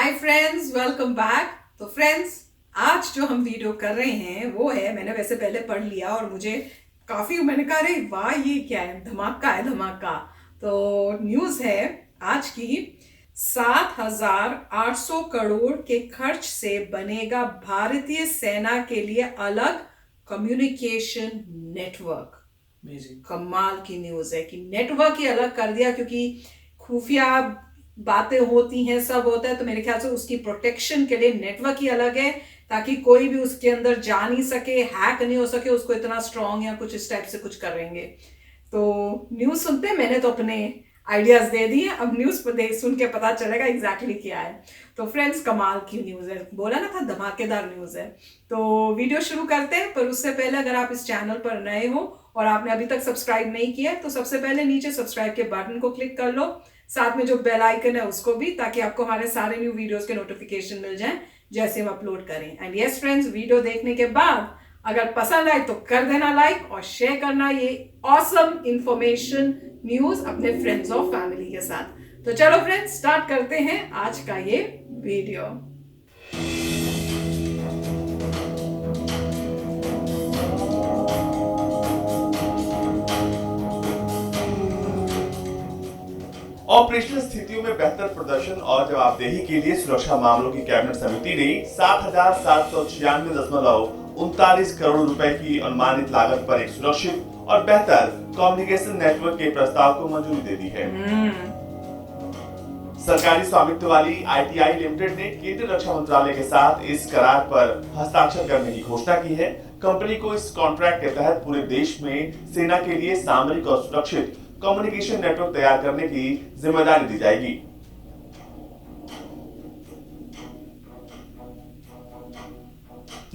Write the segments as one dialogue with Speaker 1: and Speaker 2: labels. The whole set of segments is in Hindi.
Speaker 1: Hi friends, welcome back. तो फ्रेंड्स, आज जो हम वीडियो कर रहे हैं वो है, मैंने वैसे पहले पढ़ लिया और मुझे काफी, मैंने कहा अरे वाह ये क्या है, धमाका है धमाका। तो न्यूज़ है आज की, 7,800 करोड़ के खर्च से बनेगा भारतीय सेना के लिए अलग कम्युनिकेशन नेटवर्क। कमाल की न्यूज है कि नेटवर्क ही अलग कर दिया, क्योंकि खुफिया बातें होती हैं, सब होता है, तो मेरे ख्याल से उसकी प्रोटेक्शन के लिए नेटवर्क ही अलग है, ताकि कोई भी उसके अंदर जा नहीं सके, हैक नहीं हो सके, उसको इतना स्ट्रांग या कुछ इस टाइप से कुछ करेंगे। तो न्यूज सुनते हैं, मैंने तो अपने आइडियाज दे दिए, अब न्यूज पर देख सुन के पता चलेगा एग्जैक्टली क्या है। तो फ्रेंड्स, कमाल की न्यूज है, बोला ना था धमाकेदार न्यूज है। तो वीडियो शुरू करते हैं, पर उससे पहले अगर आप इस चैनल पर नए हो और आपने अभी तक सब्सक्राइब नहीं किया है तो सबसे पहले नीचे सब्सक्राइब के बटन को क्लिक कर लो, साथ में जो बेल आइकन है उसको भी, ताकि आपको हमारे सारे न्यू वीडियोस के नोटिफिकेशन मिल जाएं जैसे हम अपलोड करें। एंड यस फ्रेंड्स, वीडियो देखने के बाद अगर पसंद आए तो कर देना लाइक और शेयर करना ये ऑसम इंफॉर्मेशन न्यूज अपने फ्रेंड्स और फैमिली के साथ। तो चलो फ्रेंड्स, स्टार्ट करते हैं आज का ये वीडियो।
Speaker 2: ऑपरेशनल स्थितियों में बेहतर प्रदर्शन और जवाबदेही के लिए सुरक्षा मामलों की कैबिनेट समिति ने 7,796.39 करोड़ रुपए की अनुमानित लागत पर एक सुरक्षित और बेहतर कम्युनिकेशन नेटवर्क के प्रस्ताव को मंजूरी दे दी है। सरकारी स्वामित्व वाली ITI लिमिटेड ने केंद्रीय रक्षा मंत्रालय के साथ इस करार पर हस्ताक्षर करने की घोषणा की है। कंपनी को इस कॉन्ट्रैक्ट के तहत पूरे देश में सेना के लिए सामरिक और सुरक्षित कम्युनिकेशन नेटवर्क तैयार करने की जिम्मेदारी दी जाएगी।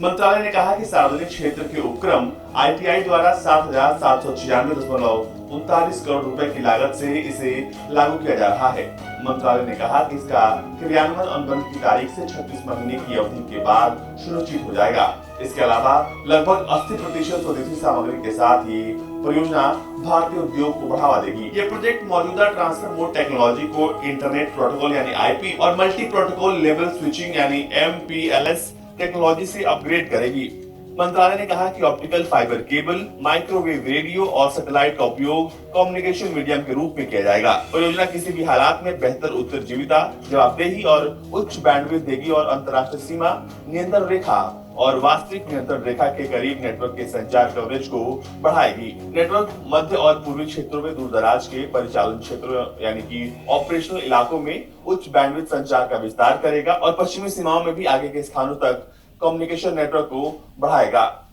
Speaker 2: मंत्रालय ने कहा कि सार्वजनिक क्षेत्र के उपक्रम ITI द्वारा 7,796.39 करोड़ रुपए की लागत से इसे लागू किया जा रहा है। मंत्रालय ने कहा कि इसका क्रियान्वयन अनुबंध की तारीख से 36 महीने की अवधि के बाद सुनिश्चित हो जाएगा। इसके अलावा लगभग 80% स्वदेशी सामग्री के साथ ये परियोजना भारतीय उद्योग को बढ़ावा देगी। ये प्रोजेक्ट मौजूदा ट्रांसफर मोड टेक्नोलॉजी को इंटरनेट प्रोटोकॉल यानी IP और मल्टी प्रोटोकॉल लेवल स्विचिंग यानी MPLS टेक्नोलॉजी से अपग्रेड करेगी। मंत्रालय ने कहा कि optical fibre cable, microwave radio और सैटेलाइट का उपयोग कम्युनिकेशन मीडियम के रूप में किया जाएगा। परियोजना किसी भी हालात में बेहतर उत्तरजीविता, जवाबदेही और उच्च बैंडविड्थ देगी और अंतर्राष्ट्रीय सीमा नियंत्रण रेखा और वास्तविक नियंत्रण रेखा के करीब नेटवर्क के संचार कवरेज को बढ़ाएगी। नेटवर्क मध्य और पूर्वी क्षेत्रों में दूरदराज के परिचालन क्षेत्रों यानी कि ऑपरेशनल इलाकों में उच्च बैंडविड्थ संचार का विस्तार करेगा और पश्चिमी सीमाओं में भी आगे के स्थानों तक कम्युनिकेशन नेटवर्क को बढ़ाएगा।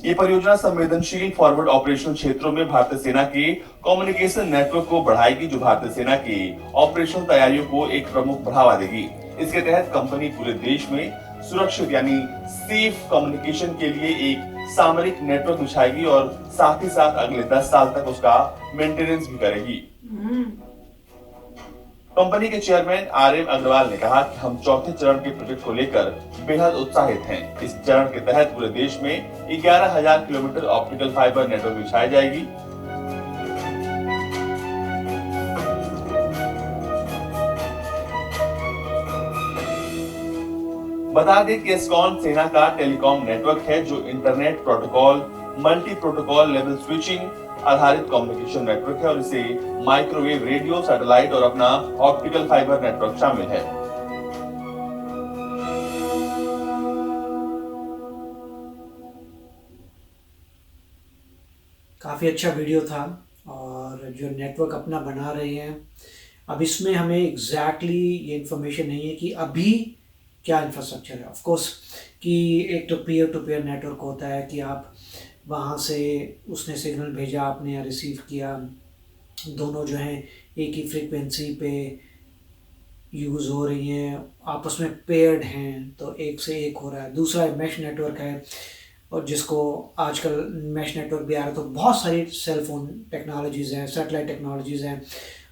Speaker 2: ये परियोजना संवेदनशील फॉरवर्ड ऑपरेशनल क्षेत्रों में भारतीय सेना के कम्युनिकेशन नेटवर्क को बढ़ाएगी, जो भारतीय सेना की ऑपरेशनल तैयारियों को एक प्रमुख बढ़ावा देगी। इसके तहत कंपनी पूरे देश में सुरक्षित यानी सेफ कम्युनिकेशन के लिए एक सामरिक नेटवर्क बिछाएगी और साथ ही साथ अगले 10 साल तक उसका मेंटेनेंस भी करेगी। कंपनी के चेयरमैन RM अग्रवाल ने कहा कि हम चौथे चरण के प्रोजेक्ट को लेकर बेहद उत्साहित हैं। इस चरण के तहत पूरे देश में 11,000 किलोमीटर ऑप्टिकल फाइबर नेटवर्क बिछाई जाएगी। बता दें कि एस्कॉन सेना का टेलीकॉम नेटवर्क है, जो internet protocol, multi protocol level switching आधारित कम्युनिकेशन नेटवर्क है और इसे माइक्रोवेव रेडियो, सैटेलाइट और अपना ऑप्टिकल फाइबर नेटवर्क शामिल है।
Speaker 3: काफ़ी अच्छा वीडियो था और जो नेटवर्क अपना बना रहे हैं, अब इसमें हमें एग्जैक्टली ये इन्फॉर्मेशन नहीं है कि अभी क्या इंफ्रास्ट्रक्चर है। ऑफ कोर्स कि एक तो पीयर नेटवर्क होता है कि आप वहाँ से उसने सिग्नल भेजा, आपने रिसीव किया, दोनों जो हैं एक ही फ्रीक्वेंसी पे यूज़ हो रही हैं, आपस में पेयर्ड हैं, तो एक से एक हो रहा है। दूसरा मैश नेटवर्क है, और जिसको आजकल मैश नेटवर्क भी आ रहा है। तो बहुत सारी सेल फोन टेक्नोलॉजीज़ हैं, सैटेलाइट टेक्नोलॉजीज़ हैं,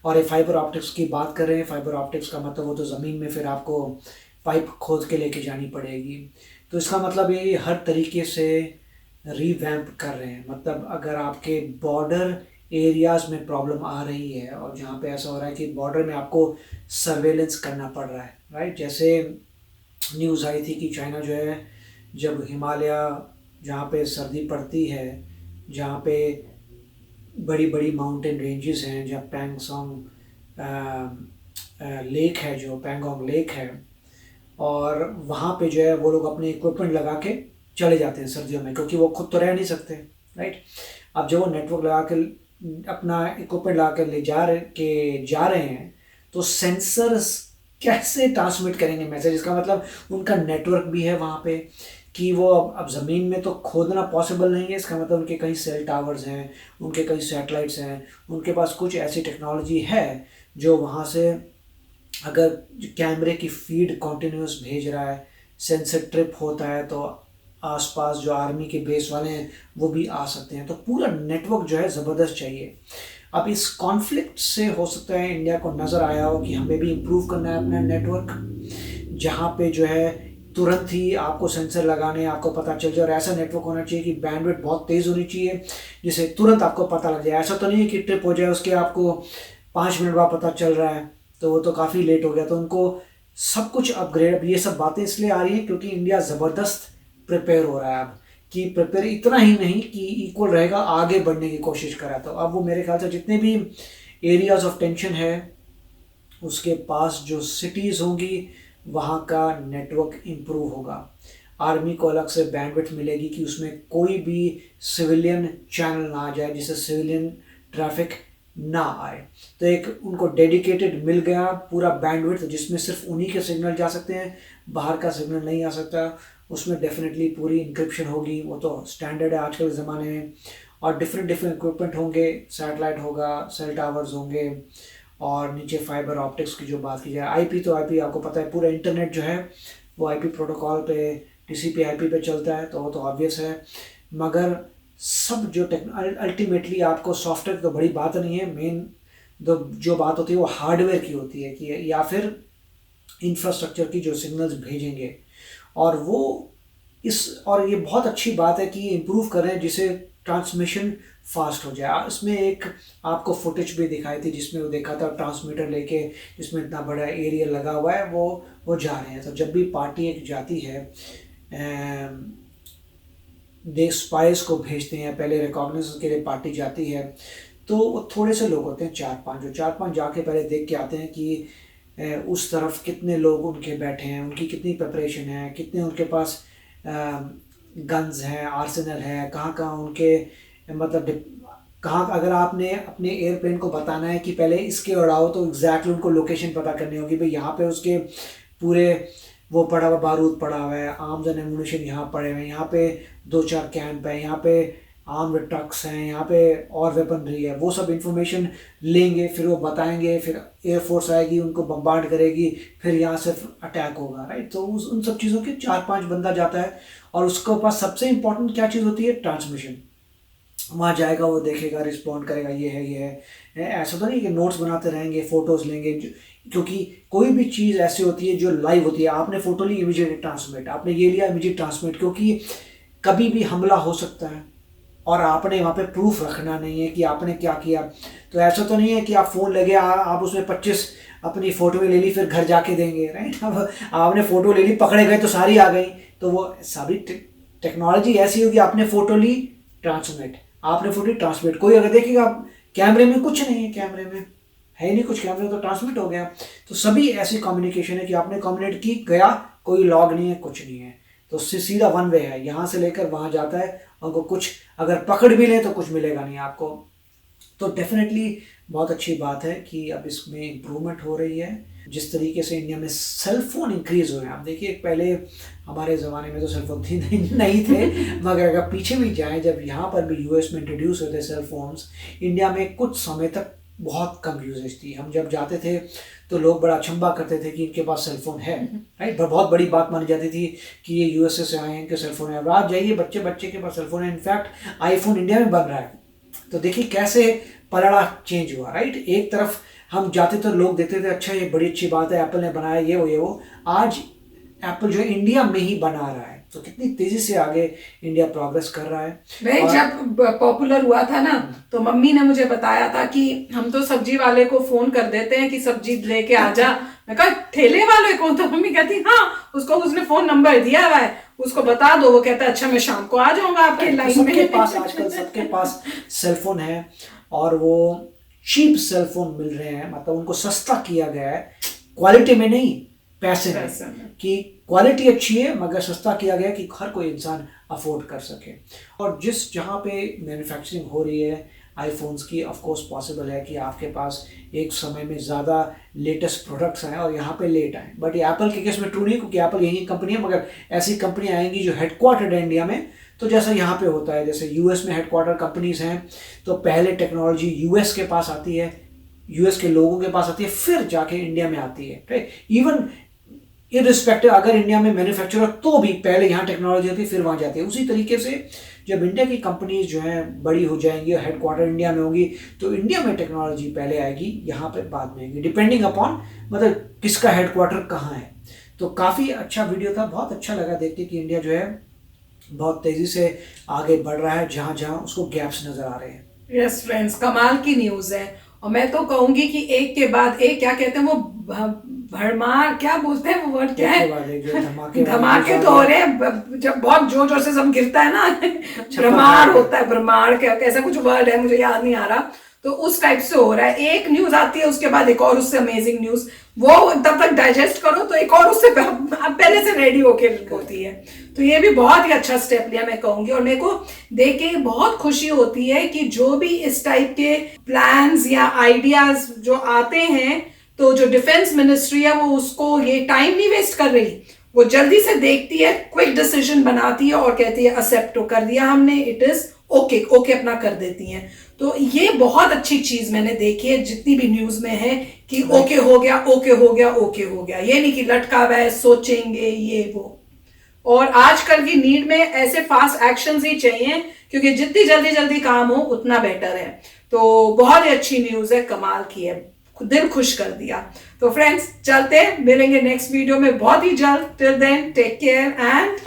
Speaker 3: और ये फाइबर ऑप्टिक्स की बात कर रहे हैं। फाइबर ऑप्टिक्स का मतलब वो तो ज़मीन में फिर आपको पाइप खोद के लेके जानी पड़ेगी। तो इसका मतलब ये हर तरीके से रीवैम्प कर रहे हैं। मतलब अगर आपके बॉर्डर एरियाज़ में प्रॉब्लम आ रही है और जहाँ पे ऐसा हो रहा है कि बॉर्डर में आपको सर्वेलेंस करना पड़ रहा है, राइट। जैसे न्यूज़ आई थी कि चाइना जो है, जब हिमालय जहाँ पे सर्दी पड़ती है, जहाँ पे बड़ी बड़ी माउंटेन रेंजेस हैं, जहाँ पैंगसोंग लेक है, जो पैंगोंग लेक है, और वहाँ पे जो है वो लोग अपने इक्विपमेंट लगा के चले जाते हैं सर्दियों में, क्योंकि वो खुद तो रह नहीं सकते, राइट। अब जब वो नेटवर्क लगा के अपना इक्विपमेंट लगा के जा रहे हैं, तो सेंसर्स कैसे ट्रांसमिट करेंगे मैसेज? इसका मतलब उनका नेटवर्क भी है वहाँ पे, कि वो अब ज़मीन में तो खोदना पॉसिबल नहीं है। इसका मतलब उनके कई सेल टावर्स हैं, उनके कई सैटेलाइट्स हैं, उनके पास कुछ ऐसी टेक्नोलॉजी है जो वहाँ से अगर कैमरे की फीड कॉन्टिन्यूस भेज रहा है, सेंसर ट्रिप होता है, तो आसपास जो आर्मी के बेस वाले हैं वो भी आ सकते हैं। तो पूरा नेटवर्क जो है ज़बरदस्त चाहिए। अब इस कॉन्फ्लिक्ट से हो सकता है इंडिया को नज़र आया हो कि हमें भी इम्प्रूव करना है अपना नेटवर्क, जहाँ पे जो है तुरंत ही आपको सेंसर लगाने आपको पता चल जाए, और ऐसा नेटवर्क होना चाहिए कि बैंडविड्थ बहुत तेज़ होनी चाहिए, जिससे तुरंत आपको पता लग जाए। ऐसा तो नहीं है कि ट्रिप हो जाए उसके आपको 5 मिनट बाद पता चल रहा है, तो वो तो काफ़ी लेट हो गया। तो उनको सब कुछ अपग्रेड, ये सब बातें इसलिए आ रही हैं क्योंकि इंडिया ज़बरदस्त प्रिपेयर हो रहा है अब, कि प्रिपेयर इतना ही नहीं कि इक्वल रहेगा, आगे बढ़ने की कोशिश करा। तो अब वो मेरे ख्याल से जितने भी एरियाज़ ऑफ टेंशन है, उसके पास जो सिटीज़ होंगी वहाँ का नेटवर्क इम्प्रूव होगा। आर्मी को अलग से बैंडविड्थ मिलेगी कि उसमें कोई भी सिविलियन चैनल ना आ जाए, जिससे सिविलियन ट्रैफिक ना आए। तो एक उनको डेडिकेटेड मिल गया पूरा बैंडविड्थ, जिसमें सिर्फ उन्हीं के सिग्नल जा सकते हैं, बाहर का सिग्नल नहीं आ सकता। उसमें डेफिनेटली पूरी इंक्रिप्शन होगी, वो तो स्टैंडर्ड है आजकल के ज़माने में, और डिफरेंट इक्विपमेंट होंगे, सैटेलाइट होगा, सेल टावर्स होंगे, और नीचे फाइबर ऑप्टिक्स की जो बात की जाए, आईपी तो आईपी आपको पता है, पूरा इंटरनेट जो है वो आईपी प्रोटोकॉल पे, टीसीपी आईपी पे चलता है, तो वो तो ऑब्वियस है। मगर सब जो अल्टीमेटली आपको सॉफ्टवेयर तो बड़ी बात नहीं है, मेन जो बात होती है वो हार्डवेयर की होती है, कि या फिर इंफ्रास्ट्रक्चर की जो सिग्नल्स भेजेंगे, और वो और ये बहुत अच्छी बात है कि ये इम्प्रूव कर रहे हैं जिससे ट्रांसमिशन फास्ट हो जाए। इसमें एक आपको फुटेज भी दिखाई थी जिसमें वो देखा था ट्रांसमीटर लेके, जिसमें इतना बड़ा एरिया लगा हुआ है, वो जा रहे हैं। तो जब भी पार्टी एक जाती है, दे स्पाइस को भेजते हैं, पहले रिकॉग्निशन के लिए पार्टी जाती है, तो वो थोड़े से लोग होते हैं, 4-5 जाके पहले देख के आते हैं कि उस तरफ कितने लोग उनके बैठे हैं, उनकी कितनी प्रिपरेशन है, कितने उनके पास गन्स हैं, आर्सेनल है, कहाँ उनके मतलब कहाँ, अगर आपने अपने एयरप्लेन को बताना है कि पहले इसके उड़ाओ, तो एग्जैक्टली उनको लोकेशन पता करनी होगी, भाई यहाँ पे उसके पूरे वो पड़ा हुआ बारूद पड़ा हुआ है, आर्म्स एंड एमुनिशन यहाँ पड़े हुए हैं, यहाँ पे 2-4 कैंप है, यहाँ पे आर्म्ड ट्रक्स हैं, यहाँ पे और वेपनरी है, वो सब इन्फॉर्मेशन लेंगे, फिर वो बताएंगे, फिर एयरफोर्स आएगी, उनको बम्बार्ड करेगी, फिर यहाँ से अटैक होगा, राइट। तो उन सब चीज़ों के 4-5 बंदा जाता है, और उसके पास सबसे इम्पोर्टेंट क्या चीज़ होती है? ट्रांसमिशन। वहाँ जाएगा, वो देखेगा, रिस्पॉन्ड करेगा, ये है। ऐसा तो नहीं कि नोट्स बनाते रहेंगे, फ़ोटोज़ लेंगे, क्योंकि कोई भी चीज़ ऐसी होती है जो लाइव होती है, आपने फ़ोटो ली इमीडिएट ट्रांसमिट, आपने ये लिया इमीडिएट ट्रांसमिट, क्योंकि कभी भी हमला हो सकता है और आपने वहाँ पे प्रूफ रखना नहीं है कि आपने क्या किया। तो ऐसा तो नहीं है कि आप फ़ोन लगे, आप उसमें 25 अपनी फ़ोटो ले ली, फिर घर जाके देंगे, राइट। अब आपने फ़ोटो ले ली, पकड़े गए तो सारी आ गई, तो वो सारी टेक्नोलॉजी ऐसी होगी, आपने फ़ोटो ली ट्रांसमिट, आपने फ़ोटो ट्रांसमिट, कोई अगर देखेगा कैमरे में कुछ नहीं है, कैमरे में है नहीं कुछ, कैमरे तो ट्रांसमिट हो गया। तो सभी ऐसी कम्युनिकेशन है कि आपने कम्युनिकेट की, गया, कोई लॉग नहीं है, कुछ नहीं है, तो सीधा वन वे है, यहाँ से लेकर वहाँ जाता है, उनको कुछ अगर पकड़ भी ले तो कुछ मिलेगा नहीं आपको। तो डेफिनेटली बहुत अच्छी बात है कि अब इसमें इम्प्रूवमेंट हो रही है। जिस तरीके से इंडिया में सेल फोन इंक्रीज हुए हैं, आप देखिए पहले हमारे ज़माने में तो सेल फोन नहीं थे, मगर अगर पीछे भी जाएं, जब यहाँ पर भी यूएस में इंट्रोड्यूस हुए थे सेल फोन्स, इंडिया में कुछ समय तक बहुत कम यूजेज थी। हम जब जाते थे तो लोग बड़ा अचंभा करते थे कि इनके पास सेल फोन है, राइट। बहुत बड़ी बात मानी जाती थी कि ये यूएसए से आए हैं, इनके सेल फोन है। अब आज जाइए, बच्चे के पास सेल फोन है, इनफैक्ट आईफोन इंडिया में बन रहा है। तो देखिए कैसे पलड़ा चेंज हुआ, राइट। एक तरफ हम जाते तो लोग देखते थे अच्छा ये बड़ी अच्छी बात है, एप्पल ने बनाया ये वो। आज एप्पल जो है इंडिया में ही बना रहा है। तो कितनी तेजी से आगे इंडिया प्रोग्रेस कर रहा है।
Speaker 1: भाई जब पॉपुलर हुआ था ना तो मम्मी ने मुझे बताया था कि हम तो सब्जी वाले को फोन कर देते हैं कि सब्जी लेके आ जा। मैं कहा ठेले वाले को? तो मम्मी कहती हाँ, उसको उसने फोन नंबर दिया हुआ है, उसको बता दो। वो कहता है अच्छा मैं शाम को आ जाऊंगा आपके लाइन में।
Speaker 3: सबके पास आजकल सबके पास सेलफोन है और वो चीप सेलफोन मिल रहे हैं, मतलब उनको सस्ता किया गया है, क्वालिटी में नहीं पैसे में, कि क्वालिटी अच्छी है मगर सस्ता किया गया कि हर कोई इंसान अफोर्ड कर सके। और जहाँ पे मैन्युफैक्चरिंग हो रही है आईफोन्स की, ऑफ कोर्स पॉसिबल है कि आपके पास एक समय में ज़्यादा लेटेस्ट प्रोडक्ट्स आए और यहाँ पे लेट आए, बट ये एप्पल के केस में ट्रू नहीं, क्योंकि एप्पल यही कंपनी है, मगर ऐसी कंपनियाँ आएंगी जो हेडक्वार्टर्ड है इंडिया में। तो जैसा यहाँ पे होता है, जैसे यूएस में हेडक्वार्टर कंपनीज हैं तो पहले टेक्नोलॉजी यूएस के पास आती है, यूएस के लोगों के पास आती है, फिर जाके इंडिया में आती है, राइट। इवन इररिस्पेक्टिव अगर इंडिया में मैन्युफैक्चरर तो भी पहले यहाँ टेक्नोलॉजी आती है फिर वहाँ जाती है। उसी तरीके से जब इंडिया की कंपनीज जो हैं बड़ी हो जाएंगी और हेडक्वार्टर इंडिया में होंगी तो इंडिया में टेक्नोलॉजी पहले आएगी, यहाँ पे बाद में आएगी, डिपेंडिंग अपॉन मतलब किसका हेडक्वार्टर कहाँ है। तो काफ़ी अच्छा वीडियो था, बहुत अच्छा लगा देख के कि इंडिया जो है बहुत तेज़ी से आगे बढ़ रहा है जहाँ जहाँ उसको गैप्स नज़र आ रहे हैं।
Speaker 1: यस फ्रेंड्स, कमाल की न्यूज़ है। और मैं तो कहूंगी कि एक के बाद एक, क्या कहते हैं वो भरमार, क्या बोलते हैं वो वर्ड क्या है, धमाके तो हो रहे हैं। जब बहुत जोर जोर से सब गिरता है ना भरमार होता है, भरमार क्या ऐसा कुछ वर्ड है, मुझे याद नहीं आ रहा। तो उस टाइप से हो रहा है, एक न्यूज आती है उसके बाद एक और उससे अमेजिंग न्यूज, वो तब तक डाइजेस्ट करो तो एक और उससे पहले से रेडी होके होती है। तो ये भी बहुत ही अच्छा स्टेप लिया मैं कहूंगी। और मेरे को देख के बहुत खुशी होती है कि जो भी इस टाइप के प्लान्स या आइडियाज जो आते हैं तो जो डिफेंस मिनिस्ट्री है वो उसको ये टाइम नहीं वेस्ट कर रही, वो जल्दी से देखती है, क्विक डिसीजन बनाती है और कहती है एक्सेप्ट कर दिया हमने, इट इज ओके अपना कर देती हैं। तो ये बहुत अच्छी चीज मैंने देखी है जितनी भी न्यूज में है कि ओके हो गया, ये नहीं कि लटका हुआ है, सोचेंगे ये वो। और आजकल की नीड में ऐसे फास्ट एक्शंस ही चाहिए, क्योंकि जितनी जल्दी काम हो उतना बेटर है। तो बहुत ही अच्छी न्यूज है, कमाल की है, दिल खुश कर दिया। तो फ्रेंड्स चलते हैं, मिलेंगे नेक्स्ट वीडियो में बहुत ही जल्द। Till then take care and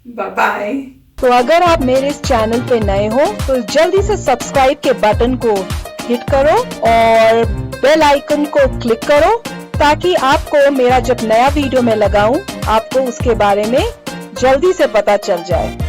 Speaker 1: bye bye.
Speaker 4: तो अगर आप मेरे इस चैनल पे नए हो तो जल्दी से सब्सक्राइब के बटन को हिट करो और बेल आइकन को क्लिक करो, ताकि आपको मेरा जब नया वीडियो मैं लगाऊं आपको उसके बारे में जल्दी से पता चल जाए।